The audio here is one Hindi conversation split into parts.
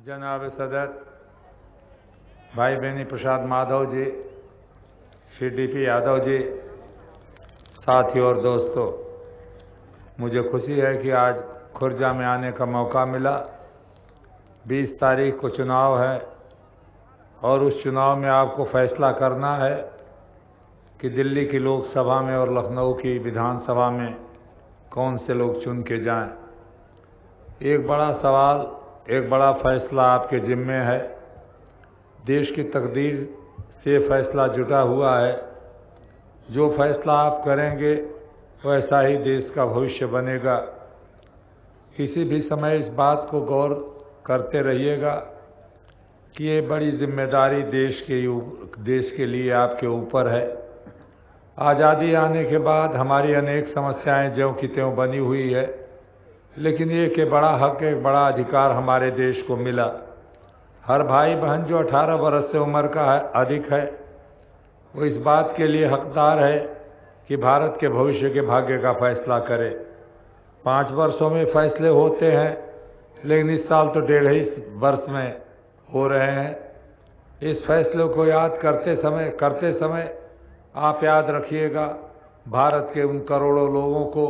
जनाब सदर भाई बेनी प्रसाद माधव जी, श्री डीपी यादव जी, साथियों और दोस्तों, मुझे खुशी है कि आज खुर्जा में आने का मौका मिला। 20 तारीख को चुनाव है और उस चुनाव में आपको फैसला करना है कि दिल्ली की लोकसभा में और लखनऊ की विधानसभा में कौन से लोग चुन के जाएं। एक बड़ा सवाल, एक बड़ा फैसला आपके जिम्मे है। देश की तकदीर से फैसला जुटा हुआ है। जो फैसला आप करेंगे वैसा ही देश का भविष्य बनेगा। किसी भी समय इस बात को गौर करते रहिएगा कि ये बड़ी जिम्मेदारी देश के लिए आपके ऊपर है। आज़ादी आने के बाद हमारी अनेक समस्याएं ज्यों की त्यों बनी हुई है, लेकिन एक बड़ा हक, एक बड़ा अधिकार हमारे देश को मिला। हर भाई बहन जो 18 वर्ष से उम्र का है, अधिक है, वो इस बात के लिए हकदार है कि भारत के भविष्य के भाग्य का फैसला करे। 5 वर्षों में फैसले होते हैं, लेकिन इस साल तो 1.5 वर्ष में हो रहे हैं। इस फैसले को याद करते समय आप याद रखिएगा भारत के उन करोड़ों लोगों को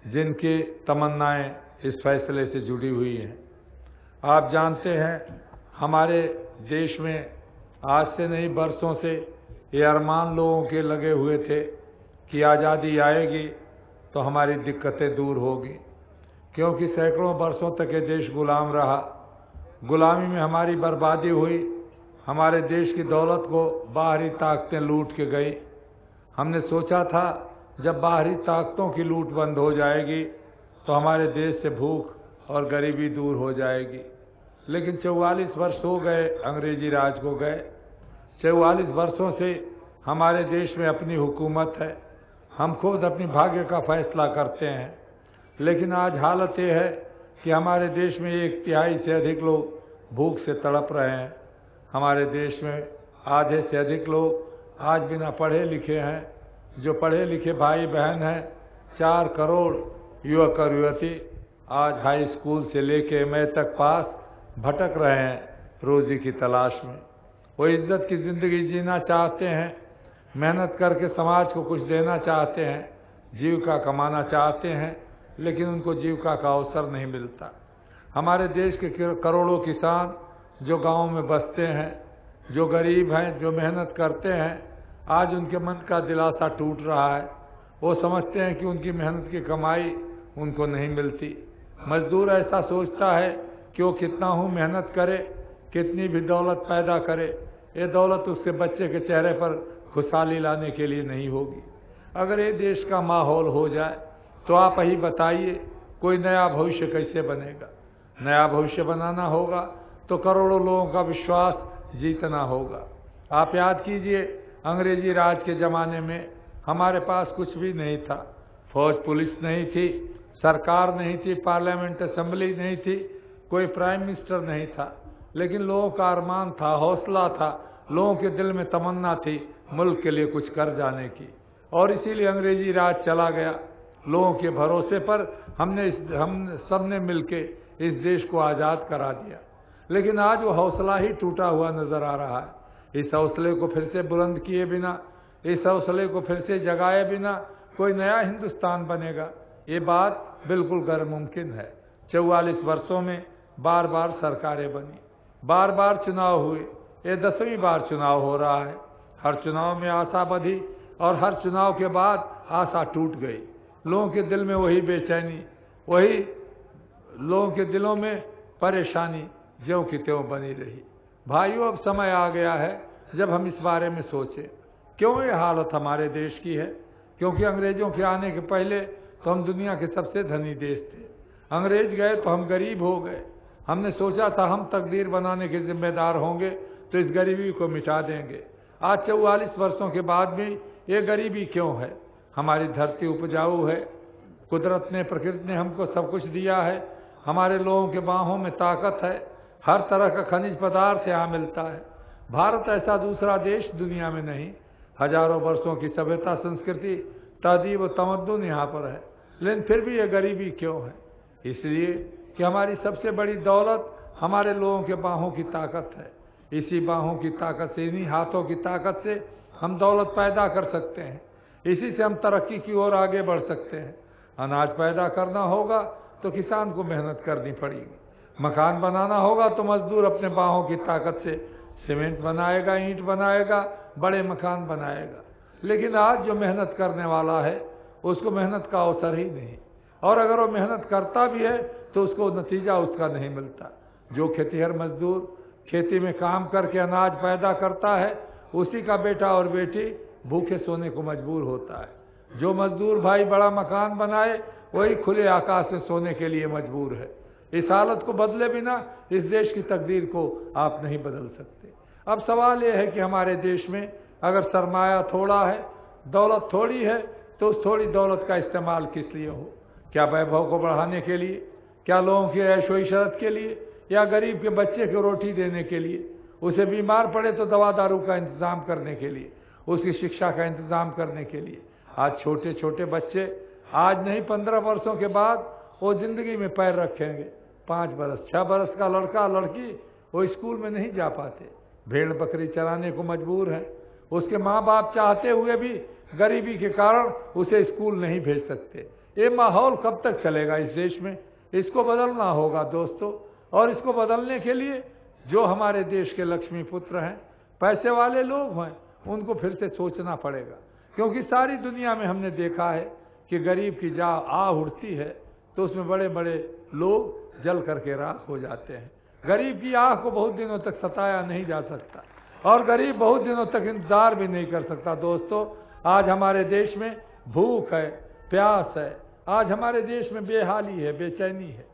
जिनकी तमन्नाएं इस फैसले से जुड़ी हुई हैं। आप जानते हैं हमारे देश में आज से नहीं बरसों से ये अरमान लोगों के लगे हुए थे कि आज़ादी आएगी तो हमारी दिक्कतें दूर होगी, क्योंकि सैकड़ों वर्षों तक ये देश गुलाम रहा। गुलामी में हमारी बर्बादी हुई। हमारे देश की दौलत को बाहरी ताकतें लूट के गई। हमने सोचा था जब बाहरी ताकतों की लूट बंद हो जाएगी तो हमारे देश से भूख और गरीबी दूर हो जाएगी, लेकिन 44 वर्ष हो गए अंग्रेजी राज को गए। 44 वर्षों से हमारे देश में अपनी हुकूमत है। हम खुद अपनी भाग्य का फैसला करते हैं, लेकिन आज हालत ये है कि हमारे देश में 1/3 से अधिक लोग भूख से तड़प रहे हैं। हमारे देश में आधे से अधिक लोग आज बिना पढ़े लिखे हैं। जो पढ़े लिखे भाई बहन हैं, 4 करोड़ युवक और युवती आज हाई स्कूल से लेके एमए तक पास भटक रहे हैं रोजी की तलाश में। वो इज्जत की ज़िंदगी जीना चाहते हैं, मेहनत करके समाज को कुछ देना चाहते हैं, जीविका कमाना चाहते हैं, लेकिन उनको जीविका का अवसर नहीं मिलता। हमारे देश के करोड़ों किसान जो गाँव में बसते हैं, जो गरीब हैं, जो मेहनत करते हैं, आज उनके मन का दिलासा टूट रहा है। वो समझते हैं कि उनकी मेहनत की कमाई उनको नहीं मिलती। मजदूर ऐसा सोचता है कि वो कितना ही मेहनत करे, कितनी भी दौलत पैदा करे, ये दौलत उसके बच्चे के चेहरे पर खुशहाली लाने के लिए नहीं होगी। अगर ये देश का माहौल हो जाए तो आप ही बताइए कोई नया भविष्य कैसे बनेगा। नया भविष्य बनाना होगा तो करोड़ों लोगों का विश्वास जीतना होगा। आप याद कीजिए, अंग्रेजी राज के ज़माने में हमारे पास कुछ भी नहीं था। फौज पुलिस नहीं थी, सरकार नहीं थी, पार्लियामेंट असेंबली नहीं थी, कोई प्राइम मिनिस्टर नहीं था, लेकिन लोगों का अरमान था, हौसला था, लोगों के दिल में तमन्ना थी मुल्क के लिए कुछ कर जाने की, और इसीलिए अंग्रेजी राज चला गया। लोगों के भरोसे पर हम सब ने मिलके इस देश को आज़ाद करा दिया, लेकिन आज वो हौसला ही टूटा हुआ नजर आ रहा है। इस हौसले को फिर से बुलंद किए बिना, इस हौसले को फिर से जगाए बिना कोई नया हिंदुस्तान बनेगा, ये बात बिल्कुल गैर मुमकिन है। 44 वर्षों में बार बार सरकारें बनी, बार बार चुनाव हुए, ये 10वीं बार चुनाव हो रहा है। हर चुनाव में आशा बधी और हर चुनाव के बाद आशा टूट गई। लोगों के दिल में वही बेचैनी, वही लोगों के दिलों में परेशानी ज्यों की त्यों बनी रही। भाइयों, अब समय आ गया है जब हम इस बारे में सोचें क्यों ये हालत हमारे देश की है। क्योंकि अंग्रेजों के आने के पहले तो हम दुनिया के सबसे धनी देश थे। अंग्रेज गए तो हम गरीब हो गए। हमने सोचा था हम तकदीर बनाने के जिम्मेदार होंगे तो इस गरीबी को मिटा देंगे। आज 44 वर्षों के बाद भी ये गरीबी क्यों है? हमारी धरती उपजाऊ है, कुदरत ने, प्रकृति ने हमको सब कुछ दिया है। हमारे लोगों के बाहों में ताकत है, हर तरह का खनिज पदार्थ यहाँ मिलता है। भारत ऐसा दूसरा देश दुनिया में नहीं। हजारों वर्षों की सभ्यता, संस्कृति, तहजीब व तमद्दुन यहाँ पर है, लेकिन फिर भी ये गरीबी क्यों है? इसलिए कि हमारी सबसे बड़ी दौलत हमारे लोगों के बाहों की ताकत है। इसी बाहों की ताकत से, इन्हीं हाथों की ताकत से हम दौलत पैदा कर सकते हैं। इसी से हम तरक्की की ओर आगे बढ़ सकते हैं। अनाज पैदा करना होगा तो किसान को मेहनत करनी पड़ेगी। मकान बनाना होगा तो मजदूर अपने बाहों की ताकत से सीमेंट बनाएगा, ईंट बनाएगा, बड़े मकान बनाएगा। लेकिन आज जो मेहनत करने वाला है उसको मेहनत का अवसर ही नहीं, और अगर वो मेहनत करता भी है तो उसको नतीजा उसका नहीं मिलता। जो खेतीहर मजदूर खेती में काम करके अनाज पैदा करता है, उसी का बेटा और बेटी भूखे सोने को मजबूर होता है। जो मजदूर भाई बड़ा मकान बनाए, वही खुले आकाश में सोने के लिए मजबूर है। इस हालत को बदले बिना इस देश की तकदीर को आप नहीं बदल सकते। अब सवाल यह है कि हमारे देश में अगर सरमाया थोड़ा है, दौलत थोड़ी है, तो उस थोड़ी दौलत का इस्तेमाल किस लिए हो? क्या वैभव को बढ़ाने के लिए? क्या लोगों की ऐशो इशरत के लिए? या गरीब के बच्चे को रोटी देने के लिए? उसे बीमार पड़े तो दवा दारू का इंतजाम करने के लिए? उसकी शिक्षा का इंतजाम करने के लिए? आज छोटे छोटे बच्चे, आज नहीं 15 वर्षों के बाद वो जिंदगी में पैर रखेंगे। 5 बरस 6 बरस का लड़का लड़की वो स्कूल में नहीं जा पाते, भेड़ बकरी चराने को मजबूर है। उसके माँ बाप चाहते हुए भी गरीबी के कारण उसे स्कूल नहीं भेज सकते। ये माहौल कब तक चलेगा इस देश में? इसको बदलना होगा दोस्तों। और इसको बदलने के लिए जो हमारे देश के लक्ष्मी पुत्र हैं, पैसे वाले लोग हैं, उनको फिर से सोचना पड़ेगा। क्योंकि सारी दुनिया में हमने देखा है कि गरीब की जा आह उठती है तो उसमें बड़े बड़े लोग जल करके राख हो जाते हैं। गरीब की आह को बहुत दिनों तक सताया नहीं जा सकता, और गरीब बहुत दिनों तक इंतजार भी नहीं कर सकता। दोस्तों, आज हमारे देश में भूख है, प्यास है, आज हमारे देश में बेहाली है, बेचैनी है।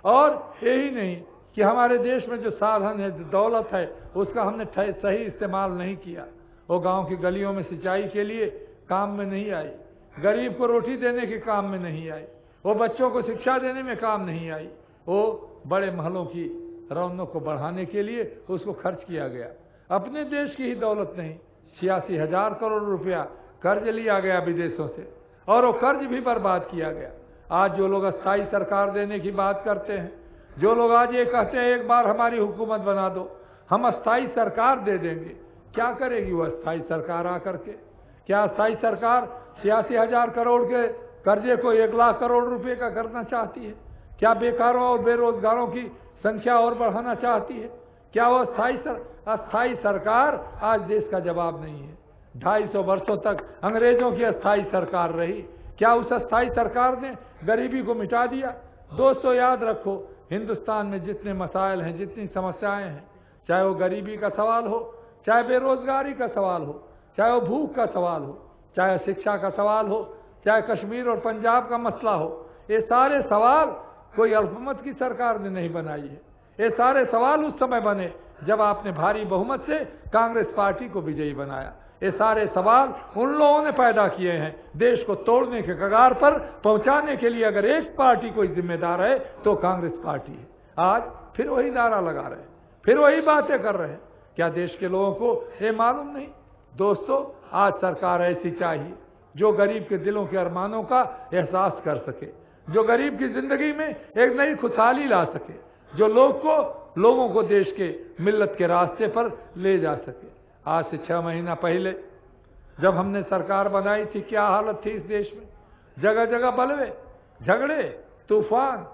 और यही नहीं कि हमारे देश में जो साधन है, जो दौलत है, उसका हमने सही इस्तेमाल नहीं किया। वो गांव की गलियों में सिंचाई के लिए काम में नहीं आई, गरीब को रोटी देने के काम में नहीं आई, वो बच्चों को शिक्षा देने में काम नहीं आई, वो बड़े महलों की रौनक को बढ़ाने के लिए उसको खर्च किया गया। अपने देश की ही दौलत नहीं, 86,000 करोड़ रुपया कर्ज लिया गया विदेशों से, और वो कर्ज भी बर्बाद किया गया। आज जो लोग अस्थायी सरकार देने की बात करते हैं, जो लोग आज ये कहते हैं एक बार हमारी हुकूमत बना दो, हम अस्थायी सरकार दे देंगे, क्या करेगी वो अस्थायी सरकार आकर के? क्या अस्थायी सरकार 86,000 करोड़ के कर्जे को 1 लाख करोड़ रुपए का करना चाहती है? क्या बेकारों और बेरोजगारों की संख्या और बढ़ाना चाहती है? क्या वो अस्थायी सरकार आज देश का जवाब नहीं है? 250 वर्षों तक अंग्रेजों की अस्थायी सरकार रही, क्या उस अस्थायी सरकार ने गरीबी को मिटा दिया? दोस्तों, याद रखो, हिंदुस्तान में जितने मसाइल हैं, जितनी समस्याएं हैं, चाहे वो गरीबी का सवाल हो, चाहे बेरोजगारी का सवाल हो, चाहे वो भूख का सवाल हो, चाहे शिक्षा का सवाल हो, चाहे कश्मीर और पंजाब का मसला हो, ये सारे सवाल कोई अल्पमत की सरकार ने नहीं बनाई है। ये सारे सवाल उस समय बने जब आपने भारी बहुमत से कांग्रेस पार्टी को विजयी बनाया। ये सारे सवाल उन लोगों ने पैदा किए हैं। देश को तोड़ने के कगार पर पहुंचाने के लिए अगर एक पार्टी कोई जिम्मेदार है तो कांग्रेस पार्टी है। आज फिर वही नारा लगा रहे हैं, फिर वही बातें कर रहे हैं। क्या देश के लोगों को ये मालूम नहीं? दोस्तों, आज सरकार ऐसी चाहिए जो गरीब के दिलों के अरमानों का एहसास कर सके, जो गरीब की जिंदगी में एक नई खुशहाली ला सके, जो लोगों को देश के मिल्लत के रास्ते पर ले जा सके। आज से 6 महीना पहले जब हमने सरकार बनाई थी, क्या हालत थी इस देश में? जगह जगह बलवे, झगड़े, तूफान,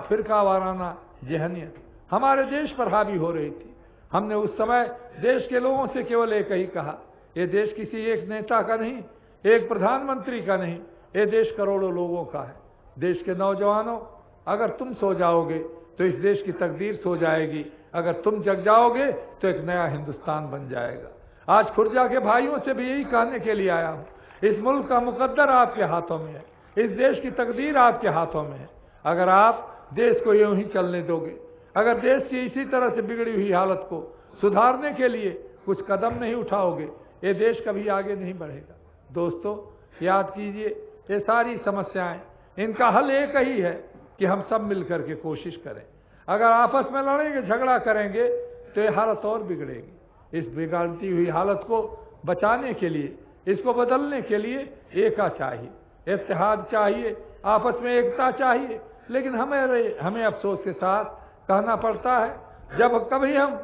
फिरका वाराना जहनियत हमारे देश पर हावी हो रही थी। हमने उस समय देश के लोगों से केवल एक ही कहा, ये देश किसी एक नेता का नहीं, एक प्रधानमंत्री का नहीं, ये देश करोड़ों लोगों का है। देश के नौजवानों, अगर तुम सो जाओगे तो इस देश की तकदीर सो जाएगी, अगर तुम जग जाओगे तो एक नया हिंदुस्तान बन जाएगा। आज खुर्जा के भाइयों से भी यही कहने के लिए आया हूं, इस मुल्क का मुकद्दर आपके हाथों में है, इस देश की तकदीर आपके हाथों में है। अगर आप देश को यूं ही चलने दोगे, अगर देश की इसी तरह से बिगड़ी हुई हालत को सुधारने के लिए कुछ कदम नहीं उठाओगे, ये देश कभी आगे नहीं बढ़ेगा। दोस्तों, याद कीजिए, ये सारी समस्याएं, इनका हल एक ही है कि हम सब मिलकर के कोशिश करें। अगर आपस में लड़ेंगे, झगड़ा करेंगे तो ये हालत और बिगड़ेगी। इस बिगड़ती हुई हालत को बचाने के लिए, इसको बदलने के लिए एका चाहिए, इत्तेहाद चाहिए, आपस में एकता चाहिए। लेकिन हमें अफसोस के साथ कहना पड़ता है। जब कभी हम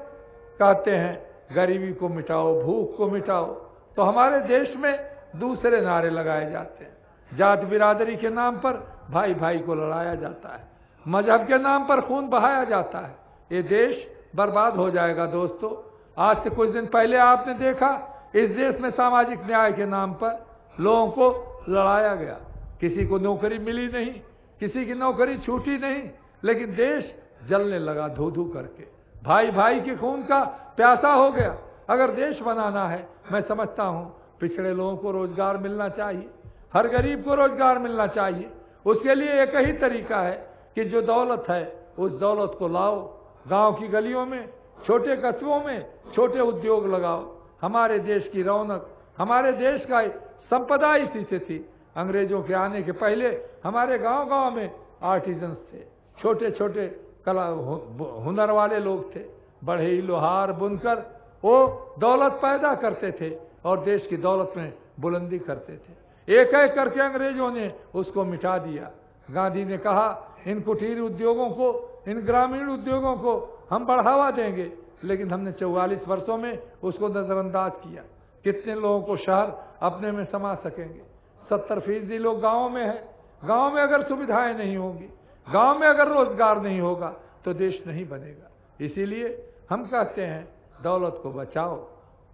कहते हैं गरीबी को मिटाओ, भूख को मिटाओ, तो हमारे देश में दूसरे नारे लगाए जाते हैं। जात बिरादरी के नाम पर भाई भाई को लड़ाया जाता है, मजहब के नाम पर खून बहाया जाता है। ये देश बर्बाद हो जाएगा दोस्तों। आज से कुछ दिन पहले आपने देखा इस देश में सामाजिक न्याय के नाम पर लोगों को लड़ाया गया। किसी को नौकरी मिली नहीं, किसी की नौकरी छूटी नहीं, लेकिन देश जलने लगा धू धू करके। भाई भाई के खून का प्यासा हो गया। अगर देश बनाना है, मैं समझता हूं पिछड़े लोगों को रोजगार मिलना चाहिए, हर गरीब को रोजगार मिलना चाहिए। उसके लिए एक ही तरीका है कि जो दौलत है उस दौलत को लाओ, गांव की गलियों में, छोटे कस्बों में छोटे उद्योग लगाओ। हमारे देश की रौनक, हमारे देश का संपदा इसी से थी। अंग्रेजों के आने के पहले हमारे गांव गांव में आर्टिजन्स थे, छोटे छोटे कला हुनर वाले लोग थे, बढ़ई लोहार बुनकर वो दौलत पैदा करते थे और देश की दौलत में बुलंदी करते थे। एक एक करके अंग्रेजों ने उसको मिटा दिया। गांधी ने कहा इन कुटीर उद्योगों को, इन ग्रामीण उद्योगों को हम बढ़ावा देंगे, लेकिन हमने 44 वर्षों में उसको नजरअंदाज किया। कितने लोगों को शहर अपने में समा सकेंगे? 70% लोग गाँव में है। गाँव में अगर सुविधाएं नहीं होंगी, गाँव में अगर रोजगार नहीं होगा तो देश नहीं बनेगा। इसीलिए हम कहते हैं दौलत को बचाओ,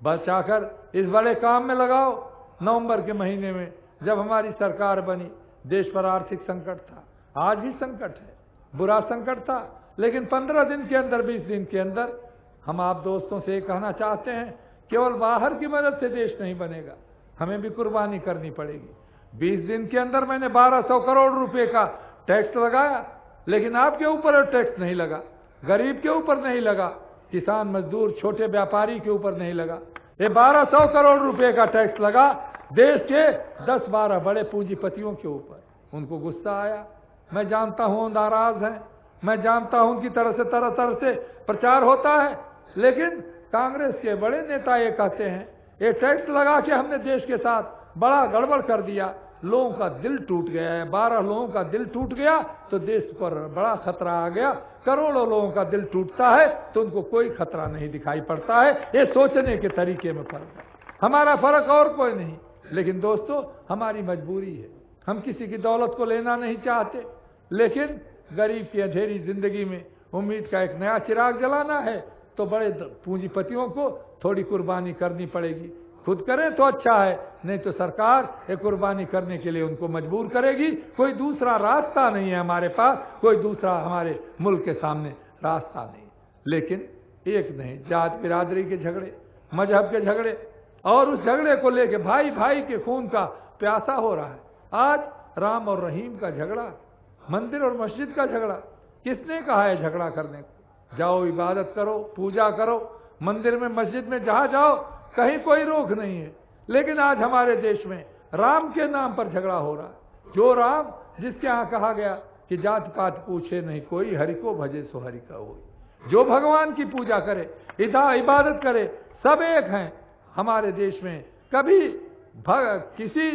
बचाकर इस बड़े काम में लगाओ। नवंबर के महीने में जब हमारी सरकार बनी, देश पर आर्थिक संकट था, आज भी संकट है, बुरा संकट था, लेकिन 15 दिन के अंदर, 20 दिन के अंदर हम आप दोस्तों से कहना चाहते हैं केवल बाहर की मदद से देश नहीं बनेगा, हमें भी कुर्बानी करनी पड़ेगी। 20 दिन के अंदर मैंने 1200 करोड़ रुपए का टैक्स लगाया, लेकिन आपके ऊपर टैक्स नहीं लगा, गरीब के ऊपर नहीं लगा, किसान मजदूर छोटे व्यापारी के ऊपर नहीं लगा। ये 1200 करोड़ रुपए का टैक्स लगा देश के 10-12 बड़े पूंजीपतियों के ऊपर। उनको गुस्सा आया, मैं जानता हूं नाराज हैं, मैं जानता हूं कि तरह से प्रचार होता है, लेकिन कांग्रेस के बड़े नेता ये कहते हैं ये टैक्स लगा के हमने देश के साथ बड़ा गड़बड़ कर दिया, लोगों का दिल टूट गया है। 12 लोगों का दिल टूट गया तो देश पर बड़ा खतरा आ गया। करोड़ों लोगों का दिल टूटता है तो उनको कोई खतरा नहीं दिखाई पड़ता है। ये सोचने के तरीके में फर्क है, हमारा फर्क और कोई नहीं। लेकिन दोस्तों हमारी मजबूरी है, हम किसी की दौलत को लेना नहीं चाहते, लेकिन गरीब की अंधेरी जिंदगी में उम्मीद का एक नया चिराग जलाना है तो बड़े पूंजीपतियों को थोड़ी कुर्बानी करनी पड़ेगी। खुद करें तो अच्छा है, नहीं तो सरकार एक कुर्बानी करने के लिए उनको मजबूर करेगी। कोई दूसरा रास्ता नहीं है हमारे पास, कोई दूसरा हमारे मुल्क के सामने रास्ता नहीं। लेकिन एक नहीं, जात बिरादरी के झगड़े, मजहब के झगड़े, और उस झगड़े को लेके भाई भाई के खून का प्यासा हो रहा है। आज राम और रहीम का झगड़ा, मंदिर और मस्जिद का झगड़ा, किसने कहा है झगड़ा करने को? जाओ इबादत करो, पूजा करो, मंदिर में मस्जिद में जहां जाओ, कहीं कोई रोक नहीं है। लेकिन आज हमारे देश में राम के नाम पर झगड़ा हो रहा है। जो राम जिसके यहाँ कहा गया कि जात पात पूछे नहीं कोई, हरि को भजे सो हरि का होई। जो भगवान की पूजा करे, इबादत करे, सब एक हैं। हमारे देश में कभी किसी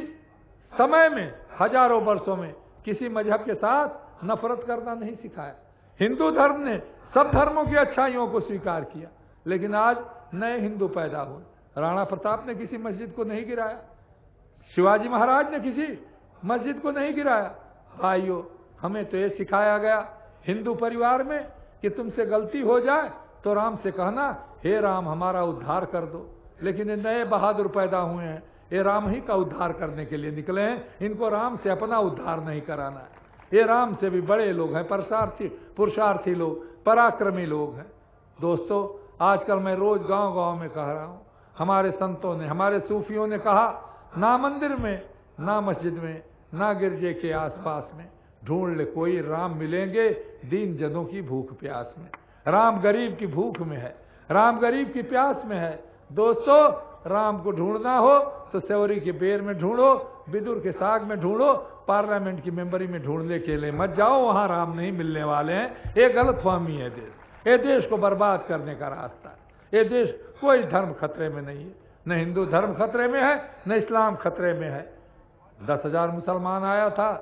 समय में, हजारों वर्षों में किसी मजहब के साथ नफरत करना नहीं सिखाया। हिंदू धर्म ने सब धर्मों की अच्छाइयों को स्वीकार किया, लेकिन आज नए हिंदू पैदा हुए। राणा प्रताप ने किसी मस्जिद को नहीं गिराया, शिवाजी महाराज ने किसी मस्जिद को नहीं गिराया। भाइयों, हमें तो ये सिखाया गया हिंदू परिवार में कि तुमसे गलती हो जाए तो राम से कहना हे राम हमारा उद्धार कर दो। लेकिन ये नए बहादुर पैदा हुए हैं, ये राम ही का उद्धार करने के लिए निकले हैं, इनको राम से अपना उद्धार नहीं कराना है। ये राम से भी बड़े लोग हैं, पुरुषार्थी लोग, पराक्रमी लोग हैं। दोस्तों, आजकल मैं रोज गांव गांव में कह रहा हूं, हमारे संतों ने, हमारे सूफियों ने कहा, ना मंदिर में, ना मस्जिद में, ना गिरजे के आसपास में ढूंढ ले कोई राम मिलेंगे दीन जनों की भूख प्यास में। राम गरीब की भूख में है, राम गरीब की प्यास में है। दोस्तों, राम को ढूंढना हो तो सेवरी के बेर में ढूंढो, विदुर के साग में ढूंढो, पार्लियामेंट की मेंबरी में ढूंढने के लिए मत जाओ, वहां राम नहीं मिलने वाले हैं। ये गलतफहमी है देश, ये देश को बर्बाद करने का रास्ता है। ये देश कोई धर्म खतरे में नहीं है, न हिंदू धर्म खतरे में है, न इस्लाम खतरे में है। 10,000 मुसलमान आया था,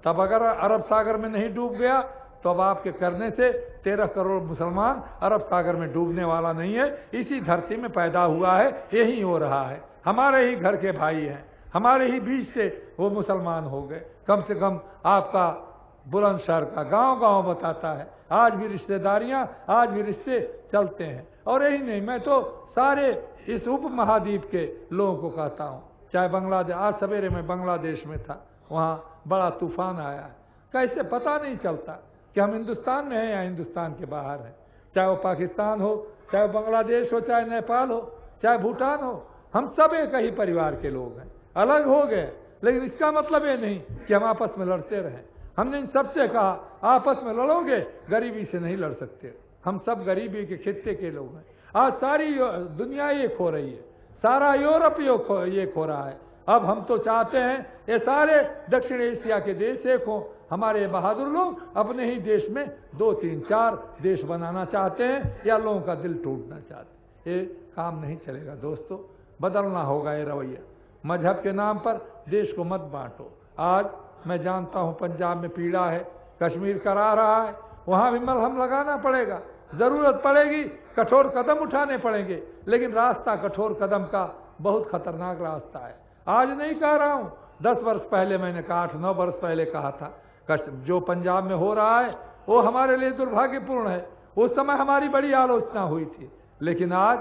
तब अगर अरब सागर में नहीं डूब गया तो अब आपके करने से 13 करोड़ मुसलमान अरब सागर में डूबने वाला नहीं है। इसी धरती में पैदा हुआ है, यही हो रहा है। हमारे ही घर के भाई हैं, हमारे ही बीच से वो मुसलमान हो गए। कम से कम आपका बुलंदशहर का गांव-गांव बताता है, आज भी रिश्तेदारियां, आज भी रिश्ते चलते हैं। और यही नहीं, मैं तो सारे इस उप महाद्वीप के लोगों को कहता हूँ, चाहे बांग्लादेश, आज सवेरे मैं बांग्लादेश में था, वहाँ बड़ा तूफान आया है। कैसे पता नहीं चलता कि हम हिंदुस्तान में हैं या हिंदुस्तान के बाहर हैं। चाहे वो पाकिस्तान हो, चाहे वो बांग्लादेश हो, चाहे नेपाल हो, चाहे भूटान हो, हम सब एक ही परिवार के लोग हैं। अलग हो गए, लेकिन इसका मतलब ये नहीं कि हम आपस में लड़ते रहें। हमने इन सबसे कहा, आपस में लड़ोगे गरीबी से नहीं लड़ सकते। हम सब गरीबी के खित्ते के लोग हैं। आज सारी दुनिया एक हो रही है, सारा यूरोप एक हो रहा है। अब हम तो चाहते हैं ये सारे दक्षिण एशिया के देश एक हों। हमारे बहादुर लोग अपने ही देश में 2, 3, 4 देश बनाना चाहते हैं या लोगों का दिल टूटना चाहते हैं। ये काम नहीं चलेगा दोस्तों, बदलना होगा ये रवैया। मजहब के नाम पर देश को मत बांटो। आज मैं जानता हूं पंजाब में पीड़ा है, कश्मीर करा रहा है, वहां भी मलहम लगाना पड़ेगा, जरूरत पड़ेगी, कठोर कदम उठाने पड़ेंगे। लेकिन रास्ता कठोर कदम का बहुत खतरनाक रास्ता है। आज नहीं कह रहा हूं, 10 वर्ष पहले मैंने कहा, 8-9 वर्ष पहले कहा था, जो पंजाब में हो रहा है वो हमारे लिए दुर्भाग्यपूर्ण है। उस समय हमारी बड़ी आलोचना हुई थी, लेकिन आज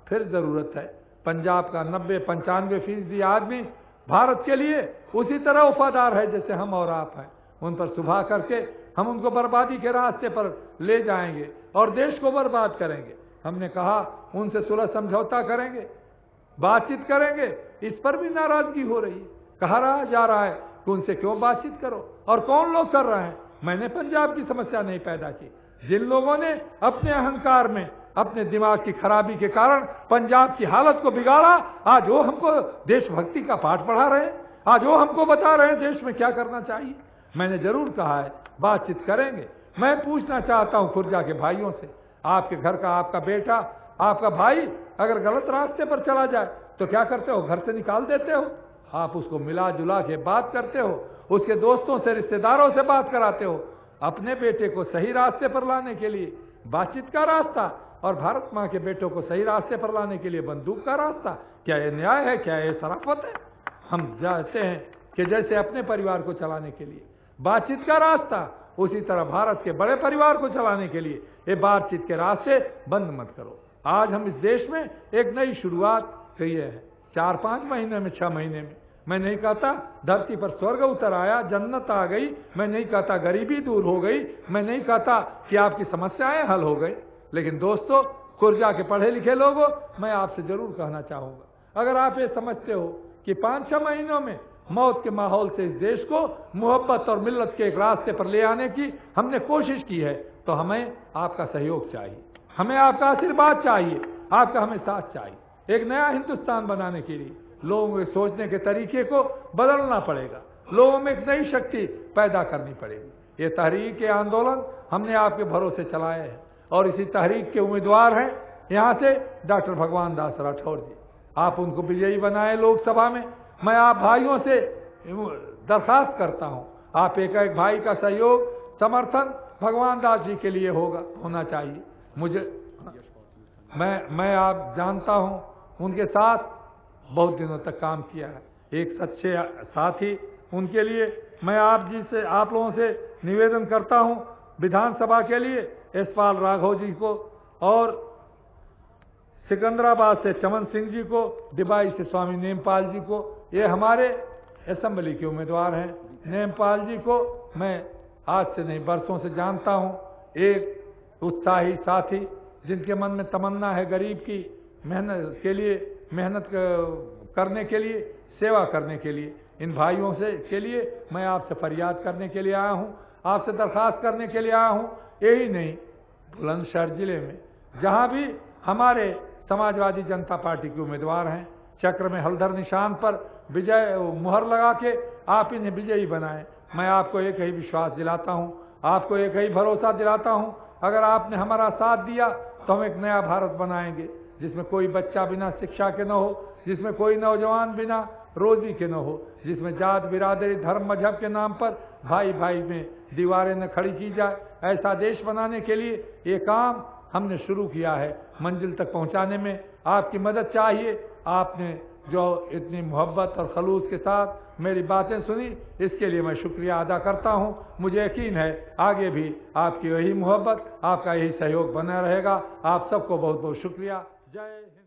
फिर जरूरत है। पंजाब का 90-95% आदमी भारत के लिए उसी तरह वफादार है जैसे हम और आप हैं। उन पर सुबह करके हम उनको बर्बादी के रास्ते पर ले जाएंगे और देश को बर्बाद करेंगे। हमने कहा उनसे सुलह समझौता करेंगे, बातचीत करेंगे, इस पर भी नाराजगी हो रही है। कहा जा रहा है कि उनसे क्यों बातचीत करो, और कौन लोग कर रहे हैं। मैंने पंजाब की समस्या नहीं पैदा की। जिन लोगों ने अपने अहंकार में, अपने दिमाग की खराबी के कारण पंजाब की हालत को बिगाड़ा, आज वो हमको देशभक्ति का पाठ पढ़ा रहे हैं, आज वो हमको बता रहे हैं देश में क्या करना चाहिए। मैंने जरूर कहा है बातचीत करेंगे। मैं पूछना चाहता हूं खुर्जा के भाइयों से, आपके घर का आपका बेटा, आपका भाई अगर गलत रास्ते पर चला जाए तो क्या करते हो? घर से निकाल देते हो? आप उसको मिला जुला के बात करते हो, उसके दोस्तों से, रिश्तेदारों से बात कराते हो। अपने बेटे को सही रास्ते पर लाने के लिए बातचीत का रास्ता, और भारत माँ के बेटों को सही रास्ते पर लाने के लिए बंदूक का रास्ता। क्या ये न्याय है? क्या ये शराफत है? हम चाहते हैं कि जैसे अपने परिवार को चलाने के लिए बातचीत का रास्ता, उसी तरह भारत के बड़े परिवार को चलाने के लिए ये बातचीत के रास्ते बंद मत करो। आज हम इस देश में एक नई शुरुआत की है, 4-5 महीने में, 6 महीने में। मैं नहीं कहता धरती पर स्वर्ग उतर आया, जन्नत आ गई, मैं नहीं कहता गरीबी दूर हो गई, मैं नहीं कहता कि आपकी समस्याएं हल हो गई। लेकिन दोस्तों, खुर्जा के पढ़े लिखे लोगों, मैं आपसे जरूर कहना चाहूंगा, अगर आप ये समझते हो कि 5-6 महीनों में मौत के माहौल से इस देश को मोहब्बत और मिल्लत के एक रास्ते पर ले आने की हमने कोशिश की है, तो हमें आपका सहयोग चाहिए, हमें आपका आशीर्वाद चाहिए, आपका हमें साथ चाहिए। एक नया हिंदुस्तान बनाने के लिए लोगों के सोचने के तरीके को बदलना पड़ेगा, लोगों में एक नई शक्ति पैदा करनी पड़ेगी। ये तहरीक, ये आंदोलन हमने आपके भरोसे चलाए हैं, और इसी तहरीक के उम्मीदवार हैं यहाँ से डॉक्टर भगवान दास राठौर जी। आप उनको विजयी बनाए लोकसभा में। मैं आप भाइयों से दरखास्त करता हूँ, आप एक भाई का सहयोग, समर्थन भगवान दास जी के लिए होना चाहिए। मुझे मैं आप जानता हूँ, उनके साथ बहुत दिनों तक काम किया है, एक सच्चे साथी। उनके लिए मैं आप लोगों से निवेदन करता हूँ, विधानसभा के लिए यशपाल राघव जी को, और सिकंदराबाद से चमन सिंह जी को, डिबाई से स्वामी नेमपाल जी को, ये हमारे असेंबली के उम्मीदवार हैं। नेमपाल जी को मैं आज से नहीं, बरसों से जानता हूँ, एक उत्साही साथी जिनके मन में तमन्ना है गरीब की मेहनत के लिए, मेहनत करने के लिए, सेवा करने के लिए। इन भाइयों से के लिए मैं आपसे फरियाद करने के लिए आया हूँ, आपसे दरखास्त करने के लिए आया हूँ। यही नहीं, बुलंदशहर जिले में जहाँ भी हमारे समाजवादी जनता पार्टी के उम्मीदवार हैं, चक्र में हलधर निशान पर विजय मुहर लगा के आप इन्हें विजयी बनाएं। मैं आपको एक ही विश्वास दिलाता हूं, आपको एक ही भरोसा दिलाता हूं, अगर आपने हमारा साथ दिया तो हम एक नया भारत बनाएंगे, जिसमें कोई बच्चा बिना शिक्षा के न हो, जिसमें कोई नौजवान बिना रोजी के न हो, जिसमें जात बिरादरी धर्म मजहब के नाम पर भाई भाई में दीवारें न खड़ी की जाए। ऐसा देश बनाने के लिए ये काम हमने शुरू किया है। मंजिल तक पहुंचाने में आपकी मदद चाहिए। आपने जो इतनी मोहब्बत और खलूस के साथ मेरी बातें सुनी, इसके लिए मैं शुक्रिया अदा करता हूं। मुझे यकीन है आगे भी आपकी यही मोहब्बत, आपका यही सहयोग बना रहेगा। आप सबको बहुत बहुत शुक्रिया। जय हिंद।